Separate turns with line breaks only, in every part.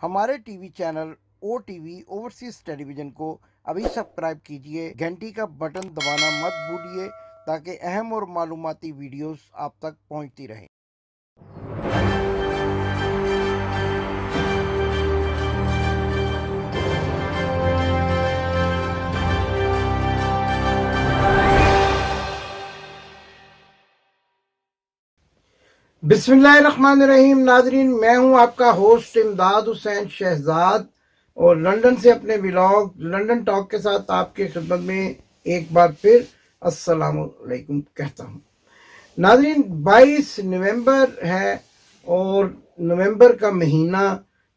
हमारे TV channel ओ TV overseas television को अभी सब्सक्राइब कीजिए, घंटी का बटन दबाना मत भूलिए ताकि अहम और मालूमाती वीडियोस आप तक पहुंचती रहें। बिस्मिल्लाहिर्रहमानिर्रहीम। नाजरीन, मैं हूं आपका होस्ट इमदाद हुसैन शहजाद और लंदन से अपने व्लॉग लंदन टॉक के साथ आपके खिदमत में एक बार फिर अस्सलाम वालेकुम कहता हूं। नाजरीन, 22 नवंबर है और नवंबर का महीना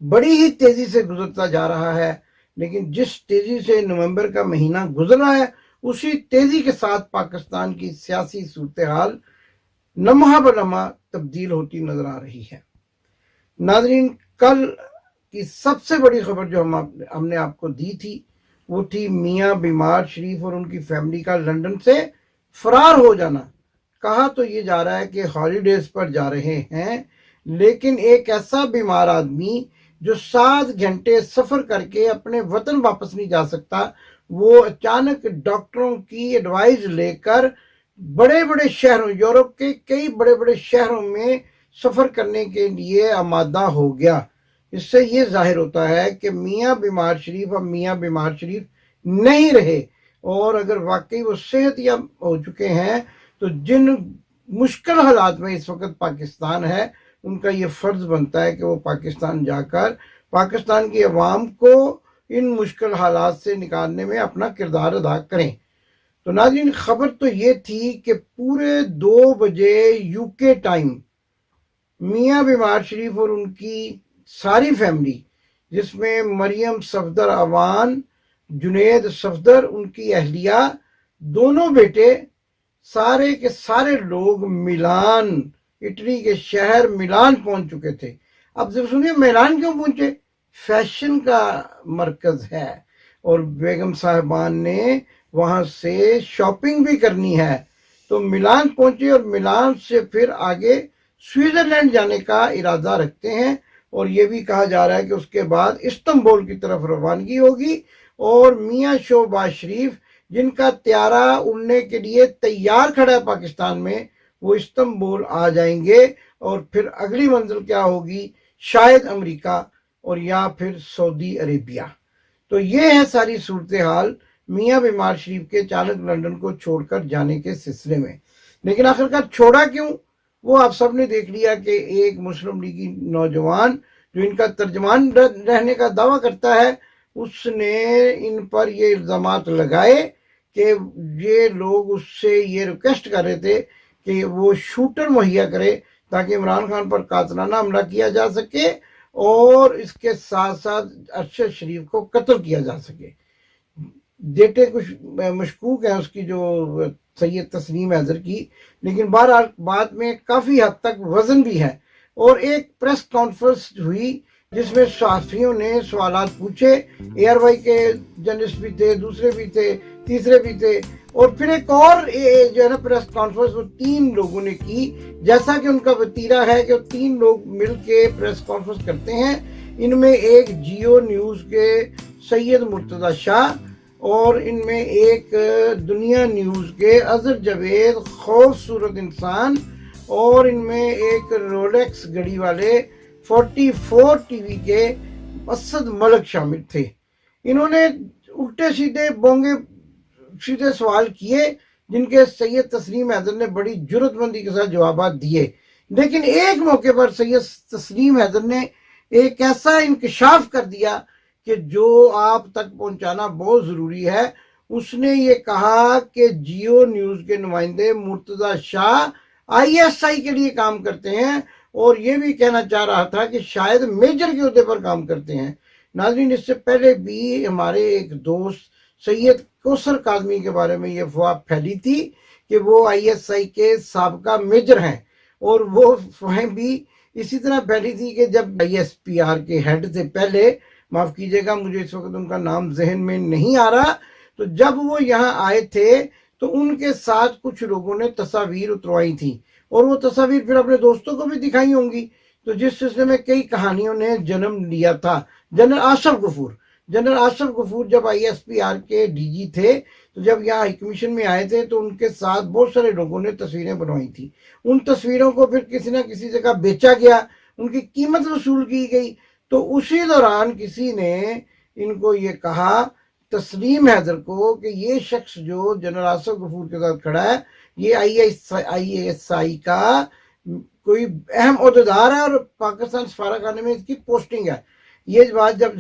बड़ी ही तेज़ी से गुजरता जा रहा है, लेकिन जिस तेज़ी से नवंबर का महीना गुजर रहा है उसी तेज़ी के साथ पाकिस्तान की सियासी सूरत हाल लम्हा ब लम्हा तब्दील होती नजर आ रही है। नाजरीन, कल की सबसे बड़ी खबर जो हमने आपको दी थी वो थी मियां बीमार शरीफ और उनकी फैमिली का लंदन से फरार हो जाना। कहा तो ये जा रहा है कि हॉलीडेज पर जा रहे हैं, लेकिन एक ऐसा बीमार आदमी जो 7 घंटे सफर करके अपने वतन वापस नहीं जा सकता, वो अचानक डॉक्टरों की एडवाइस लेकर बड़े बड़े शहरों, यूरोप के कई बड़े बड़े शहरों में सफर करने के लिए आमादा हो गया। इससे ये जाहिर होता है कि मियां बीमार शरीफ अब मियां बीमार शरीफ नहीं रहे, और अगर वाकई वो सेहतयाब हो चुके हैं तो जिन मुश्किल हालात में इस वक्त पाकिस्तान है, उनका ये फ़र्ज़ बनता है कि वो पाकिस्तान जाकर पाकिस्तान की अवाम को इन मुश्किल हालात से निकालने में अपना किरदार अदा करें। तो नाज़रीन, खबर तो ये थी कि पूरे 2 बजे यूके टाइम मियां बीमार शरीफ और उनकी सारी फैमिली, जिसमें मरियम सफदर अवान, जुनेद सफदर, उनकी अहलिया, दोनों बेटे, सारे के सारे लोग मिलान, इटली के शहर मिलान पहुंच चुके थे। अब जब सुनिए, मिलान क्यों पहुंचे? फैशन का मरकज है और बेगम साहिबान ने वहां से शॉपिंग भी करनी है, तो मिलान पहुंचे और मिलान से फिर आगे स्विट्जरलैंड जाने का इरादा रखते हैं। और ये भी कहा जा रहा है कि उसके बाद इस्तांबुल की तरफ रवानगी होगी और मियां शहबाज शरीफ, जिनका त्यारा उड़ने के लिए तैयार खड़ा है पाकिस्तान में, वो इस्तांबुल आ जाएंगे और फिर अगली मंजिल क्या होगी? शायद अमेरिका और या फिर सऊदी अरेबिया। तो ये है सारी सूरत हाल मियां बीमार शरीफ के अचानक लंदन को छोड़कर जाने के सिलसिले में। लेकिन आखिरकार छोड़ा क्यों, वो आप सब ने देख लिया कि एक मुस्लिम लीगी नौजवान जो इनका तर्जमान रहने का दावा करता है, उसने इन पर ये इल्ज़ामात लगाए कि ये लोग उससे ये रिक्वेस्ट कर रहे थे कि वो शूटर मुहैया करे ताकि इमरान खान पर कातलाना हमला किया जा सके और इसके साथ साथ अरशद शरीफ को कत्ल किया जा सके। डेटे कुछ मशकूक है उसकी, जो सैयद तस्नीम हैदर की, लेकिन बहरहाल बाद में काफ़ी हद तक वजन भी है। और एक प्रेस कॉन्फ्रेंस हुई जिसमें सहाफ़ियों ने सवालात पूछे, ARY के जर्नलिस्ट भी थे, दूसरे भी थे, तीसरे भी थे, और फिर एक और जो है ना प्रेस कॉन्फ्रेंस वो 3 लोगों ने की। जैसा कि उनका वतीरा है कि वो 3 लोग मिल के प्रेस कॉन्फ्रेंस करते हैं। इनमें एक जियो न्यूज़ के सैयद मुर्तज़ा शाह और इनमें एक दुनिया न्यूज़ के अजहर जावेद खूबसूरत इंसान और इनमें एक रोलेक्स घड़ी वाले 44 टीवी के असद मलिक शामिल थे। इन्होंने उल्टे सीधे बोंगे सीधे सवाल किए जिनके सैयद तस्नीम हैदर ने बड़ी जुर्रतमंदी के साथ जवाब दिए। लेकिन एक मौके पर सैयद तस्नीम हैदर ने एक ऐसा इंकशाफ कर दिया कि जो आप तक पहुंचाना बहुत ज़रूरी है। उसने ये कहा कि जियो न्यूज़ के नुमाइंदे मुर्तज़ा शाह ISI के लिए काम करते हैं, और ये भी कहना चाह रहा था कि शायद मेजर के ओहदे पर काम करते हैं। नाज़रीन, इससे पहले भी हमारे एक दोस्त सैयद कौसर काज़मी के बारे में ये अफवाह फैली थी कि वो ISI के साबका मेजर हैं, और वो अफवाहें भी इसी तरह फैली थी कि जब ISPR के हेड थे पहले, माफ़ कीजिएगा मुझे इस वक्त उनका नाम जहन में नहीं आ रहा, तो जब वो यहाँ आए थे तो उनके साथ कुछ लोगों ने तस्वीर उतरवाई थी और वो तस्वीर फिर अपने दोस्तों को भी दिखाई होंगी। तो जिस सिलसिले में कई कहानियों ने जन्म लिया था। जनरल आशरफ गफूर जब ISPR के DG थे, तो जब यहाँ हाई कमीशन में आए थे तो उनके साथ बहुत सारे लोगों ने तस्वीरें बनवाई थी। उन तस्वीरों को फिर किसी ना किसी जगह बेचा गया, उनकी कीमत वसूल की गई। तो उसी दौरान किसी ने इनको ये कहा, तस्लीम हैदर को, कि ये शख्स जो जनरल आशरफ गफूर के साथ खड़ा है ये ISI का कोई अहम ओहदेदार है और पाकिस्तान सफारतखाने में इसकी पोस्टिंग है। ये बात जब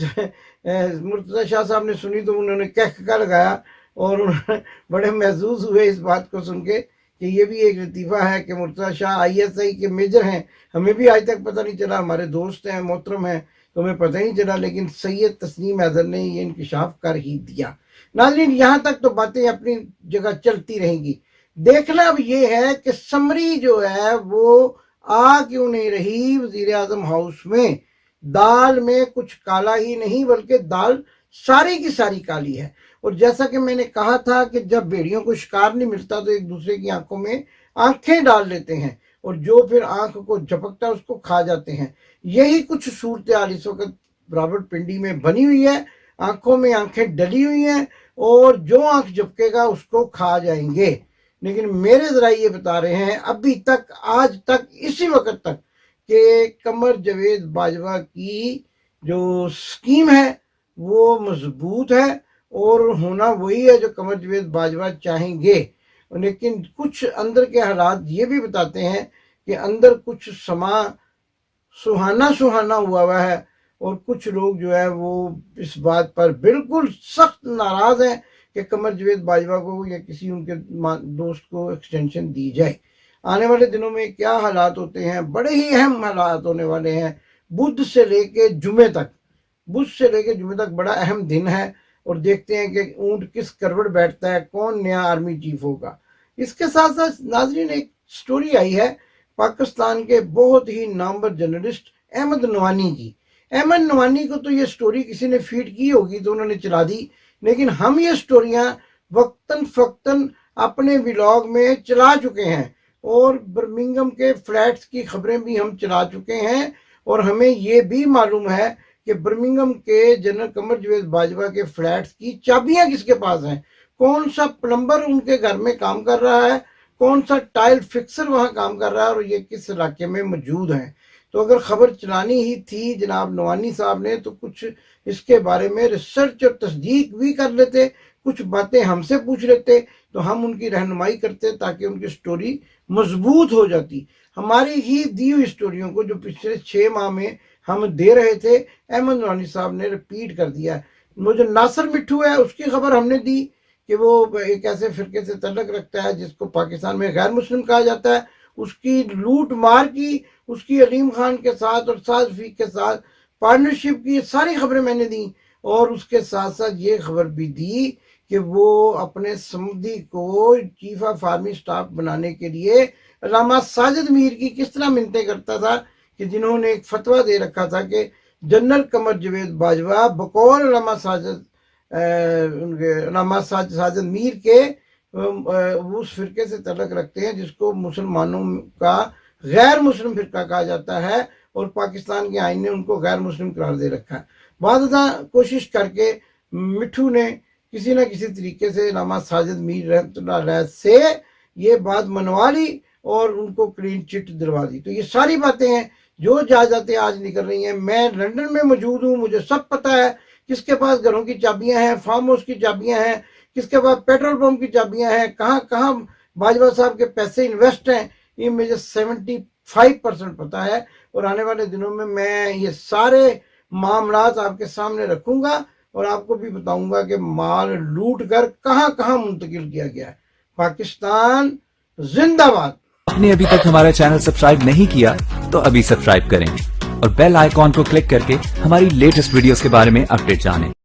मुर्तज़ा शाह साहब ने सुनी तो उन्होंने कहका लगाया और उन्होंने बड़े महसूस हुए इस बात को सुन के कि ये भी एक लतीफ़ा है कि मुर्तज़ा शाह ISI के मेजर हैं। हमें भी आज तक पता नहीं चला, हमारे दोस्त हैं, मोहतरम हैं, तो हमें पता ही नहीं चला, लेकिन सैयद तस्लीम हैदर ने ये इंकिशाफ कर ही दिया। नाज़रीन, यहाँ तक तो बातें अपनी जगह चलती रहेंगी। देखना अब ये है कि समरी जो है वो आ क्यों नहीं रही वज़ीर आज़म हाउस में। दाल में कुछ काला ही नहीं बल्कि दाल सारी की सारी काली है। और जैसा कि मैंने कहा था कि जब भेड़ियों को शिकार नहीं मिलता तो एक दूसरे की आंखों में आंखें डाल लेते हैं और जो फिर आंख को झपकता है उसको खा जाते हैं। यही कुछ सूरत हाल इस वक्त रावलपिंडी में बनी हुई है। आंखों में आंखें डली हुई हैं और जो आंख झपकेगा उसको खा जाएंगे। लेकिन मेरे जरा ये बता रहे हैं अभी तक, आज तक, इसी वक्त तक, कि कमर जावेद बाजवा की जो स्कीम है वो मजबूत है और होना वही है जो कमर जावेद बाजवा चाहेंगे। लेकिन कुछ अंदर के हालात ये भी बताते हैं कि अंदर कुछ समा सुहाना हुआ है और कुछ लोग जो है वो इस बात पर बिल्कुल सख्त नाराज हैं कि कमर जावेद बाजवा को या किसी उनके दोस्त को एक्सटेंशन दी जाए। आने वाले दिनों में क्या हालात होते हैं, बड़े ही अहम हालात होने वाले हैं। बुध से लेके जुमे तक बड़ा अहम दिन है और देखते हैं कि ऊंट किस करवट बैठता है, कौन नया आर्मी चीफ होगा। इसके साथ साथ नाज़रीन एक स्टोरी आई है पाकिस्तान के बहुत ही नामवर जर्नलिस्ट अहमद नवानी की। अहमद नवानी को तो ये स्टोरी किसी ने फीड की होगी तो उन्होंने चला दी, लेकिन हम ये स्टोरियां वक्तन फक्तन अपने व्लॉग में चला चुके हैं और बर्मिंघम के फ्लैट्स की खबरें भी हम चला चुके हैं। और हमें ये भी मालूम है कि बर्मिंघम के जनरल कमर जावेद बाजवा के फ्लैट्स की चाबियां किसके पास हैं, कौन सा प्लम्बर उनके घर में काम कर रहा है, कौन सा टाइल फिक्सर वहां काम कर रहा है और ये किस इलाके में मौजूद हैं। तो अगर खबर चलानी ही थी जनाब नवानी साहब ने तो कुछ इसके बारे में रिसर्च और तस्दीक भी कर लेते, कुछ बातें हमसे पूछ लेते तो हम उनकी रहनुमाई करते ताकि उनकी स्टोरी मजबूत हो जाती। हमारी ही दी हुई स्टोरियों को जो पिछले 6 माह में हम दे रहे थे अहमद नवानी साहब ने रिपीट कर दिया है। वो जो नासिर मिट्ठू है उसकी खबर हमने दी कि वो एक ऐसे फिरके से तल्लक रखता है जिसको पाकिस्तान में गैर मुस्लिम कहा जाता है, उसकी लूट मार की, उसकी अलीम खान के साथ और साद रफीक के साथ पार्टनरशिप की, सारी खबरें मैंने दी। और उसके साथ साथ ये खबर भी दी कि वो अपने समधी को चीफ ऑफ आर्मी स्टाफ बनाने के लिए अल्लामा साजिद मीर की किस तरह मिन्नतें करता था कि जिन्होंने एक फतवा दे रखा था कि जनरल कमर जावेद बाजवा बकौल अल्लामा साजिद मीर के उस फिरके से तल्लक रखते हैं जिसको मुसलमानों का गैर मुस्लिम फिरका कहा जाता है और पाकिस्तान के आईन ने उनको गैर मुस्लिम करार दे रखा है। बाद कोशिश करके मिट्ठू ने किसी न किसी तरीके से अल्लामा साजिद मीर रहमतुल्लाह से ये बात मनवा ली और उनको क्लीन चिट दिलवा दी। तो ये सारी बातें हैं जो जाते आज निकल रही हैं। मैं लंदन में मौजूद हूँ, मुझे सब पता है किसके पास घरों की चाबियां हैं, फार्म हाउस की चाबियां हैं, किसके पास पेट्रोल पंप की चाबियां हैं, कहाँ कहाँ बाजवा साहब के पैसे इन्वेस्ट हैं, ये मुझे 75% पता है। और आने वाले दिनों में मैं ये सारे मामलात आपके सामने रखूंगा और आपको भी बताऊंगा कि माल लूट कर कहाँ कहाँ मुंतकिल किया गया है। पाकिस्तान जिंदाबाद।
आपने अभी तक हमारा चैनल सब्सक्राइब नहीं किया तो अभी सब्सक्राइब करें और बेल आइकॉन को क्लिक करके हमारी लेटेस्ट वीडियोस के बारे में अपडेट जानें।